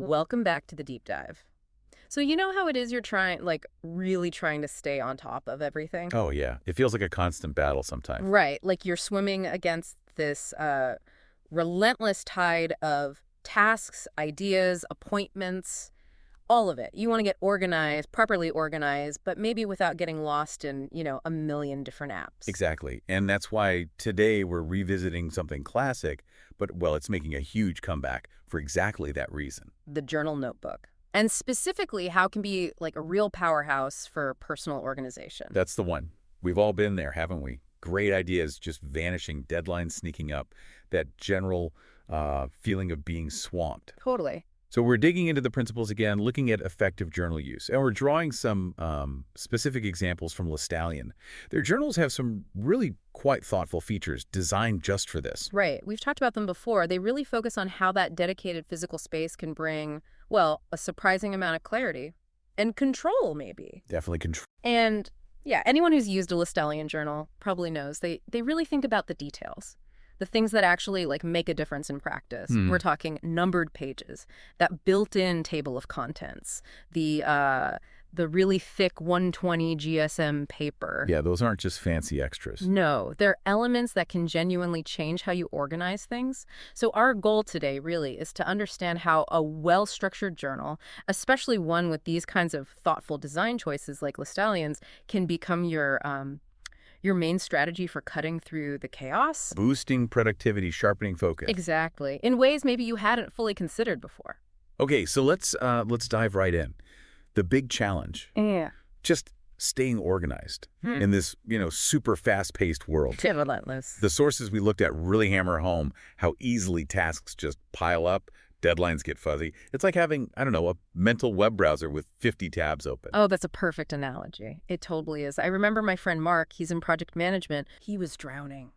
Welcome back to the deep dive. So you know how it is you're trying, like, really trying to stay on top of everything? Oh, yeah. It feels like a constant battle sometimes. Right, like you're swimming against this relentless tide of tasks, ideas, appointments, all of it. You want to get organized, properly organized, but maybe without getting lost in, a million different apps. Exactly. And that's why today we're revisiting something classic, but, well, it's making a huge comeback for exactly that reason. The journal notebook. And specifically, how it can be like a real powerhouse for personal organization. That's the one. We've all been there, haven't we? Great ideas just vanishing, deadlines sneaking up, that general feeling of being swamped. Totally. So we're digging into the principles again, looking at effective journal use, and we're drawing some specific examples from Listallian. Their journals have some really quite thoughtful features designed just for this. Right. We've talked about them before. They really focus on how that dedicated physical space can bring, well, a surprising amount of clarity and control, maybe. Definitely control. And yeah, anyone who's used a Listallian journal probably knows they really think about the details. The things that actually like make a difference in practice. We're talking numbered pages, that built-in table of contents, the really thick 120 GSM paper. Yeah, those aren't just fancy extras. No, they're elements that can genuinely change how you organize things. So our goal today really is to understand how a well-structured journal, especially one with these kinds of thoughtful design choices like Listallian's, can become your main strategy for cutting through the chaos. Boosting productivity, sharpening focus. Exactly. In ways maybe you hadn't fully considered before. Okay, so let's dive right in. The big challenge. Yeah. Just staying organized in this, super fast-paced world. Relentless. The sources we looked at really hammer home how easily tasks just pile up, deadlines get fuzzy. It's like having, I don't know, a mental web browser with 50 tabs open. Oh, that's a perfect analogy. It totally is. I remember my friend Mark, he's in project management. He was drowning,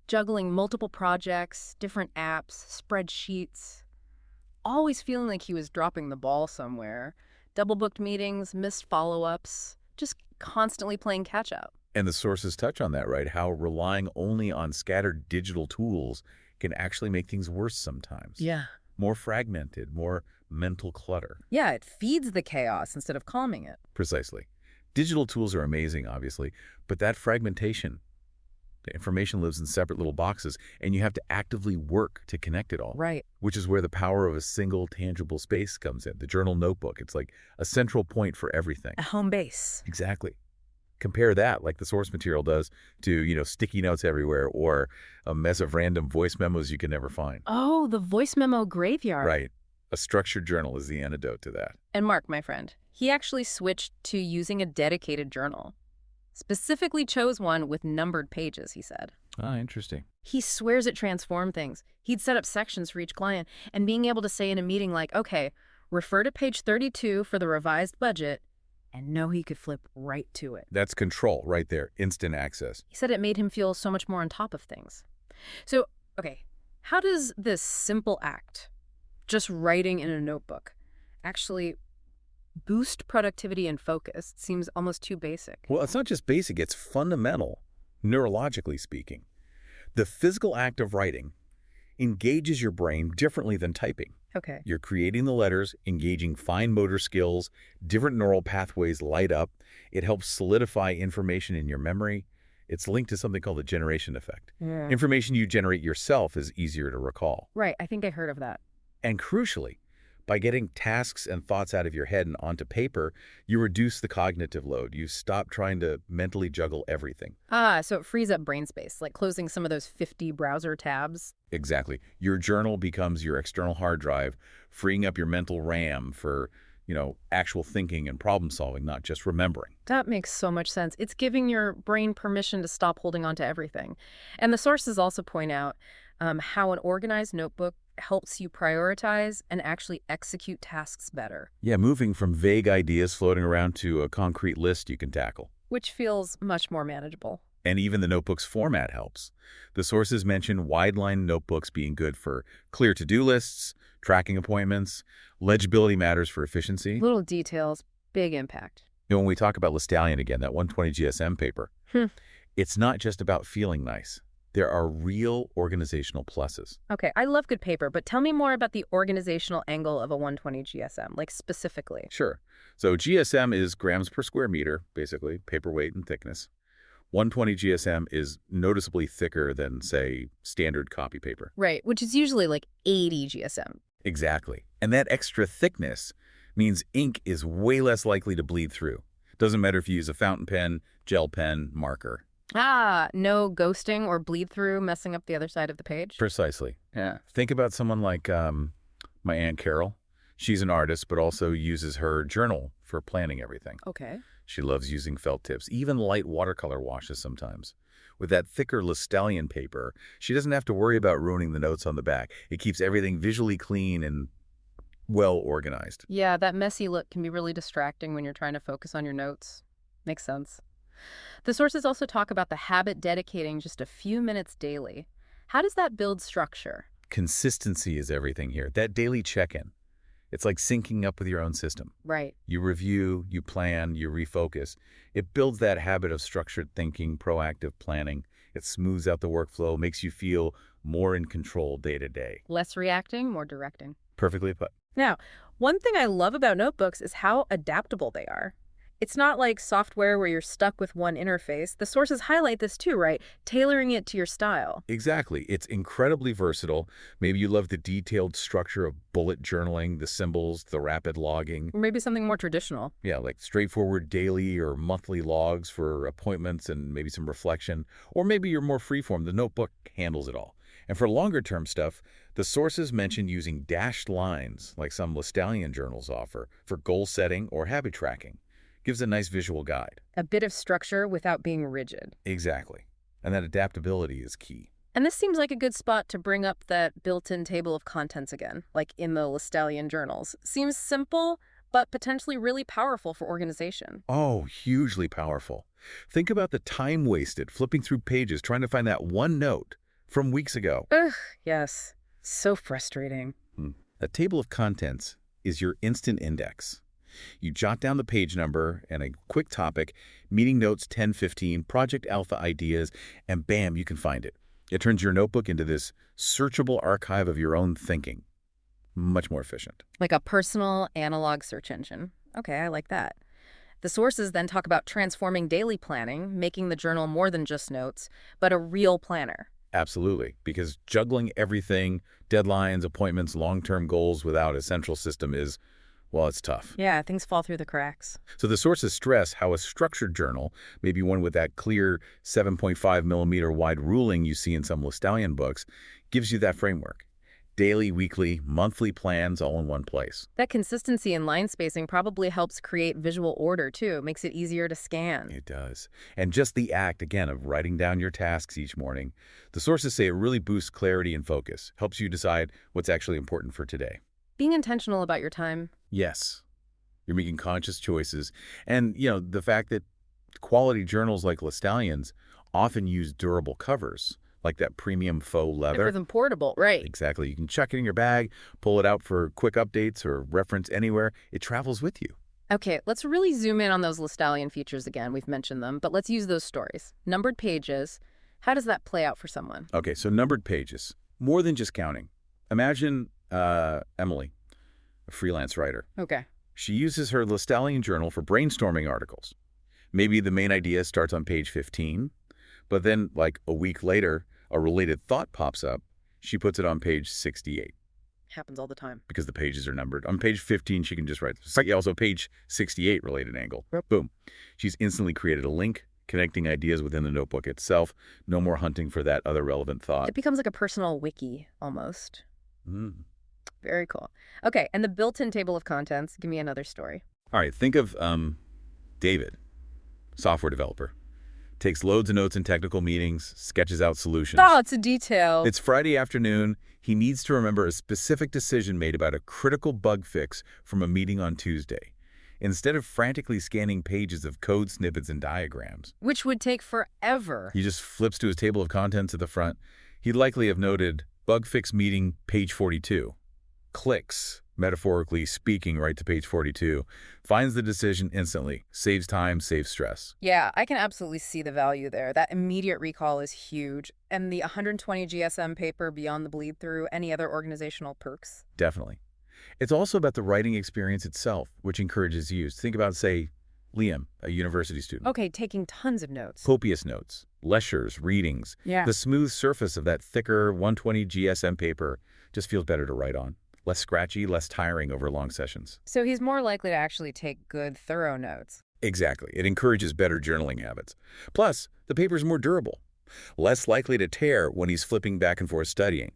juggling multiple projects, different apps, spreadsheets, always feeling like he was dropping the ball somewhere. Double-booked meetings, missed follow-ups, just constantly playing catch-up. And the sources touch on that, right? How relying only on scattered digital tools can actually make things worse sometimes. Yeah. More fragmented, more mental clutter. Yeah, it feeds the chaos instead of calming it. Precisely. Digital tools are amazing, obviously, but that fragmentation, the information lives in separate little boxes, and you have to actively work to connect it all. Right. Which is where the power of a single tangible space comes in. The journal notebook, it's like a central point for everything. A home base. Exactly. Compare that, like the source material does, to, sticky notes everywhere or a mess of random voice memos you can never find. Oh, the voice memo graveyard. Right. A structured journal is the antidote to that. And Mark, my friend, he actually switched to using a dedicated journal. Specifically chose one with numbered pages, he said. Ah, interesting. He swears it transformed things. He'd set up sections for each client, and being able to say in a meeting like, okay, refer to page 32 for the revised budget, and know he could flip right to it. That's control right there, instant access. He said it made him feel so much more on top of things. So, okay, how does this simple act, just writing in a notebook, actually boost productivity and focus? It seems almost too basic. Well, it's not just basic, it's fundamental, neurologically speaking. The physical act of writing engages your brain differently than typing. Okay. You're creating the letters, engaging fine motor skills, different neural pathways light up. It helps solidify information in your memory. It's linked to something called the generation effect. Yeah. Information you generate yourself is easier to recall. Right, I think I heard of that. And crucially, by getting tasks and thoughts out of your head and onto paper, you reduce the cognitive load. You stop trying to mentally juggle everything. Ah, so it frees up brain space, like closing some of those 50 browser tabs. Exactly. Your journal becomes your external hard drive, freeing up your mental RAM for, actual thinking and problem solving, not just remembering. That makes so much sense. It's giving your brain permission to stop holding on to everything. And the sources also point out how an organized notebook helps you prioritize and actually execute tasks better. Yeah, moving from vague ideas floating around to a concrete list you can tackle. Which feels much more manageable. And even the notebook's format helps. The sources mention wide-line notebooks being good for clear to-do lists, tracking appointments. Legibility matters for efficiency. Little details, big impact. When we talk about Listallian again, that 120 GSM paper, it's not just about feeling nice. There are real organizational pluses. Okay, I love good paper, but tell me more about the organizational angle of a 120 GSM, like specifically. Sure. So GSM is grams per square meter, basically, paper weight and thickness. 120 GSM is noticeably thicker than, say, standard copy paper. Right, which is usually like 80 GSM. Exactly. And that extra thickness means ink is way less likely to bleed through. Doesn't matter if you use a fountain pen, gel pen, marker. Ah, no ghosting or bleed through messing up the other side of the page? Precisely. Yeah. Think about someone like my Aunt Carol. She's an artist, but also uses her journal for planning everything. Okay. She loves using felt tips, even light watercolor washes sometimes. With that thicker Listalian paper, she doesn't have to worry about ruining the notes on the back. It keeps everything visually clean and well organized. Yeah, that messy look can be really distracting when you're trying to focus on your notes. Makes sense. The sources also talk about the habit dedicating just a few minutes daily. How does that build structure? Consistency is everything here. That daily check-in. It's like syncing up with your own system. Right. You review, you plan, you refocus. It builds that habit of structured thinking, proactive planning. It smooths out the workflow, makes you feel more in control day to day. Less reacting, more directing. Perfectly put. Now, one thing I love about notebooks is how adaptable they are. It's not like software where you're stuck with one interface. The sources highlight this too, right? Tailoring it to your style. Exactly. It's incredibly versatile. Maybe you love the detailed structure of bullet journaling, the symbols, the rapid logging. Or maybe something more traditional. Yeah, like straightforward daily or monthly logs for appointments and maybe some reflection. Or maybe you're more freeform. The notebook handles it all. And for longer-term stuff, the sources mention using dashed lines, like some Listalian journals offer, for goal setting or habit tracking. Gives a nice visual guide. A bit of structure without being rigid. Exactly. And that adaptability is key. And this seems like a good spot to bring up that built-in table of contents again, like in the Listalian journals. Seems simple, but potentially really powerful for organization. Oh, hugely powerful. Think about the time wasted flipping through pages trying to find that one note from weeks ago. Ugh, yes. So frustrating. A table of contents is your instant index. You jot down the page number and a quick topic, meeting notes 1015, project alpha ideas, and bam, you can find it. It turns your notebook into this searchable archive of your own thinking. Much more efficient. Like a personal analog search engine. Okay, I like that. The sources then talk about transforming daily planning, making the journal more than just notes, but a real planner. Absolutely, because juggling everything, deadlines, appointments, long-term goals without a central system is, well, it's tough. Yeah, things fall through the cracks. So the sources stress how a structured journal, maybe one with that clear 7.5 millimeter wide ruling you see in some Listalian books, gives you that framework. Daily, weekly, monthly plans all in one place. That consistency in line spacing probably helps create visual order, too. Makes it easier to scan. It does. And just the act, again, of writing down your tasks each morning, the sources say it really boosts clarity and focus, helps you decide what's actually important for today. Being intentional about your time. Yes, you're making conscious choices. And, the fact that quality journals like Listalian's often use durable covers, like that premium faux leather. For them portable, right. Exactly. You can chuck it in your bag, pull it out for quick updates or reference anywhere. It travels with you. Okay, let's really zoom in on those Listalian features again. We've mentioned them, but let's use those stories. Numbered pages. How does that play out for someone? Okay, so numbered pages. More than just counting. Imagine Emily, a freelance writer. Okay. She uses her Listalian journal for brainstorming articles. Maybe the main idea starts on page 15, but then, like a week later, a related thought pops up. She puts it on page 68. Happens all the time. Because the pages are numbered. On page 15, she can just write, also page 68 related angle. Yep. Boom. She's instantly created a link, connecting ideas within the notebook itself. No more hunting for that other relevant thought. It becomes like a personal wiki, almost. Mm. Very cool. Okay, and the built-in table of contents. Give me another story. All right, think of David, software developer. Takes loads of notes in technical meetings, sketches out solutions. Oh, it's a detail. It's Friday afternoon. He needs to remember a specific decision made about a critical bug fix from a meeting on Tuesday. Instead of frantically scanning pages of code snippets and diagrams, which would take forever. He just flips to his table of contents at the front. He'd likely have noted, bug fix meeting, page 42. Clicks, metaphorically speaking, right to page 42, finds the decision instantly, saves time, saves stress. Yeah, I can absolutely see the value there. That immediate recall is huge. And the 120 GSM paper beyond the bleed through, any other organizational perks? Definitely. It's also about the writing experience itself, which encourages use. Think about, say, Liam, a university student. Okay, taking tons of notes. Copious notes, lectures, readings. Yeah. The smooth surface of that thicker 120 GSM paper just feels better to write on. Less scratchy, less tiring over long sessions. So he's more likely to actually take good, thorough notes. Exactly. It encourages better journaling habits. Plus, the paper's more durable, less likely to tear when he's flipping back and forth studying.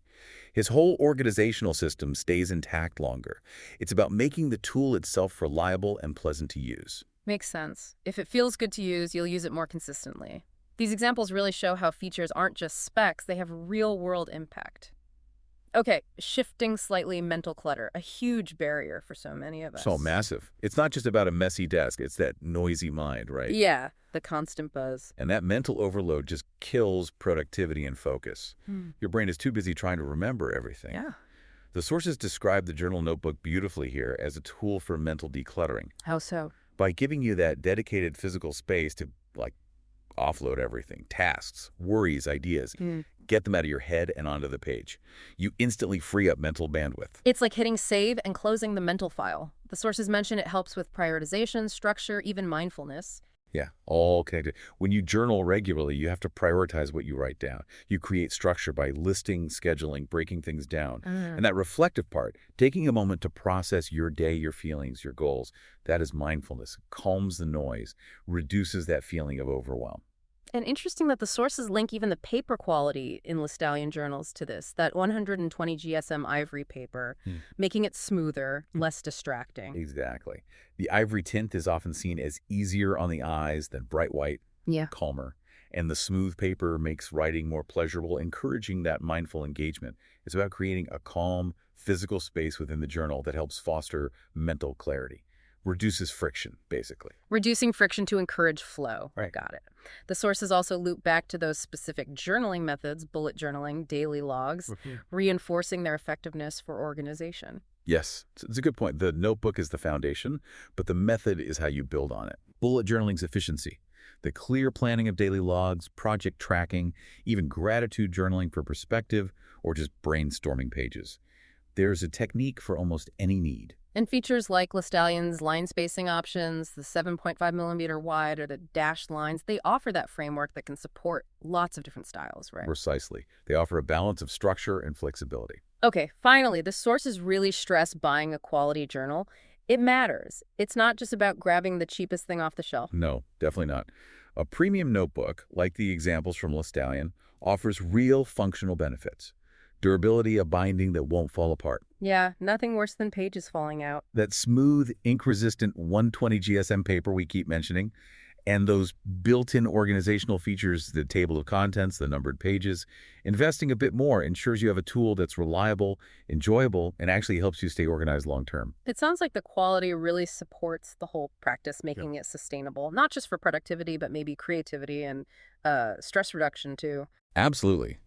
His whole organizational system stays intact longer. It's about making the tool itself reliable and pleasant to use. Makes sense. If it feels good to use, you'll use it more consistently. These examples really show how features aren't just specs, they have real-world impact. Okay, shifting slightly mental clutter, a huge barrier for so many of So us. massive. It's not just about a messy desk, it's that noisy mind, right? Yeah, the constant buzz. And that mental overload just kills productivity and focus. Hmm. Your brain is too busy trying to remember everything. Yeah. The sources describe the journal notebook beautifully here as a tool for mental decluttering. How so? By giving you that dedicated physical space to, offload everything, tasks, worries, ideas, Hmm. get them out of your head and onto the page. You instantly free up mental bandwidth. It's like hitting save and closing the mental file. The sources mention it helps with prioritization, structure, even mindfulness. Yeah, all connected. When you journal regularly, you have to prioritize what you write down. You create structure by listing, scheduling, breaking things down. Mm. And that reflective part, taking a moment to process your day, your feelings, your goals, that is mindfulness. Calms the noise, reduces that feeling of overwhelm. And interesting that the sources link even the paper quality in Listallian journals to this, that 120 GSM ivory paper, Hmm. making it smoother, less distracting. Exactly. The ivory tint is often seen as easier on the eyes than bright white, Yeah. calmer. And the smooth paper makes writing more pleasurable, encouraging that mindful engagement. It's about creating a calm, physical space within the journal that helps foster mental clarity, reduces friction, basically. Reducing friction to encourage flow. Right. Got it. The sources also loop back to those specific journaling methods, bullet journaling, daily logs, reinforcing their effectiveness for organization. Yes, it's a good point. The notebook is the foundation, but the method is how you build on it. Bullet journaling's efficiency, the clear planning of daily logs, project tracking, even gratitude journaling for perspective, or just brainstorming pages. There's a technique for almost any need. And features like Listallion's line spacing options, the 7.5 millimeter wide or the dashed lines, they offer that framework that can support lots of different styles, right? Precisely. They offer a balance of structure and flexibility. Okay, finally, the sources really stress buying a quality journal. It matters. It's not just about grabbing the cheapest thing off the shelf. No, definitely not. A premium notebook, like the examples from Listallion, offers real functional benefits. Durability, a binding that won't fall apart. Yeah, nothing worse than pages falling out. That smooth, ink-resistant 120 GSM paper we keep mentioning, and those built-in organizational features, the table of contents, the numbered pages. Investing a bit more ensures you have a tool that's reliable, enjoyable, and actually helps you stay organized long-term. It sounds like the quality really supports the whole practice, making it sustainable, not just for productivity, but maybe creativity and stress reduction too. Absolutely.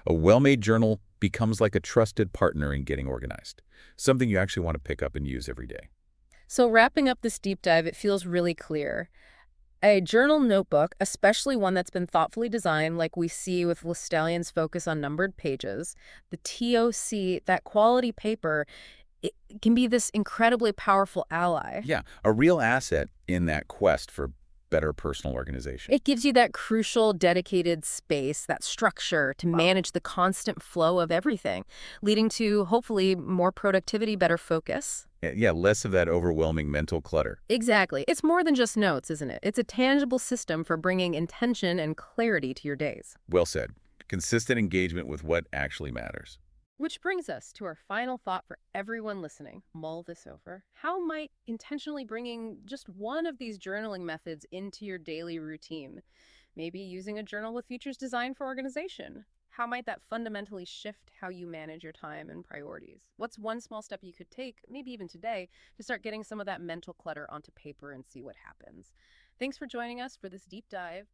A well-made journal becomes like a trusted partner in getting organized, something you actually want to pick up and use every day. So wrapping up this deep dive, it feels really clear. A journal notebook, especially one that's been thoughtfully designed like we see with Listallion's focus on numbered pages, the TOC, that quality paper, it can be this incredibly powerful ally. Yeah, a real asset in that quest for better personal organization. It gives you that crucial dedicated space, that structure to manage the constant flow of everything, leading to hopefully more productivity, better focus. Yeah, less of that overwhelming mental clutter. Exactly. It's more than just notes, isn't it? It's a tangible system for bringing intention and clarity to your days. Well said. Consistent engagement with what actually matters. Which brings us to our final thought for everyone listening. Mull this over. How might intentionally bringing just one of these journaling methods into your daily routine, maybe using a journal with features designed for organization, how might that fundamentally shift how you manage your time and priorities? What's one small step you could take, maybe even today, to start getting some of that mental clutter onto paper and see what happens? Thanks for joining us for this deep dive.